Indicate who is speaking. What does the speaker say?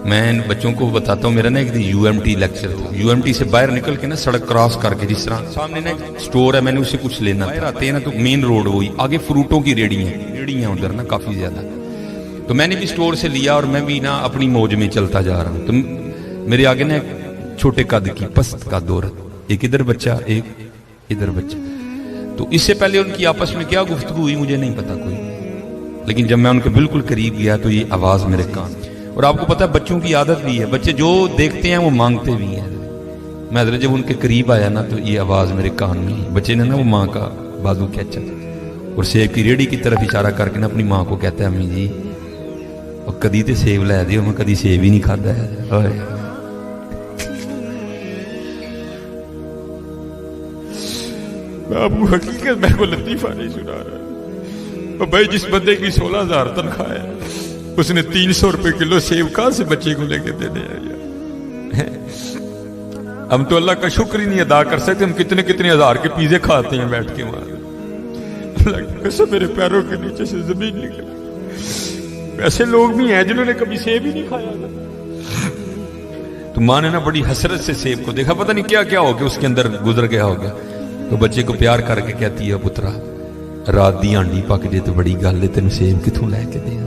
Speaker 1: میں بچوں کو بتاتا ہوں، میرا نا ایک UMT لیکچر تھا، UMT سے باہر نکل کے نا سڑک کراس کر کے جس طرح سامنے نا سٹور ہے، میں نے اسے کچھ لینا تھا، آتے ہیں نا تو مین روڈ وہی آگے فروٹوں کی ریڑیاں ادھر نا کافی زیادہ، تو میں نے بھی سٹور سے لیا اور میں بھی نا اپنی موج میں چلتا جا رہا ہوں، تو میرے آگے نا چھوٹے قد کی پست قد عورت، ایک ادھر بچہ ایک ادھر بچہ، تو اس سے پہلے ان کی آپس میں کیا گفتگو ہوئی مجھے نہیں پتا کوئی، لیکن جب میں ان کے بالکل قریب گیا تو یہ آواز میرے کان، اور آپ کو پتا ہے بچوں کی عادت بھی ہے، بچے جو دیکھتے ہیں وہ مانگتے بھی ہیں، میں حضرت جب ان کے قریب آیا نا تو یہ آواز میرے کان میں، بچے نے نا وہ ماں کا بازو کھینچا اور سیب کی ریڑھی کی طرف اشارہ کر کے نا اپنی ماں کو کہتا ہے امی جی اور کدی تے سیب لے دیو، میں کدی سیب ہی نہیں کھاتا ہے۔ میں آپ کو حقیقت میں کو لطیفہ نہیں سنا رہا بھائی، جس بندے کی 16,000 تنخواہ ہے اس نے 300 روپے کلو سیب کہاں سے بچے کو لے کے دینے آیا؟ ہم تو اللہ کا شکر ہی نہیں ادا کر سکتے، ہم کتنے کتنے ہزار کے پیزے کھاتے ہیں بیٹھ کے وہاں، اللہ کی قسم میرے پیروں کے نیچے سے زمین نکل، ایسے لوگ بھی ہیں جنہوں نے کبھی سیب ہی نہیں کھایا، تو ماں نے نا بڑی حسرت سے سیب کو دیکھا، پتہ نہیں کیا کیا ہو گیا اس کے اندر گزر گیا ہوگا، تو بچے کو پیار کر کے کہتی ہے پترا رات دی ہانڈی پک جے تو بڑی گل ہے، تینوں سیب کتوں لے کے دیا؟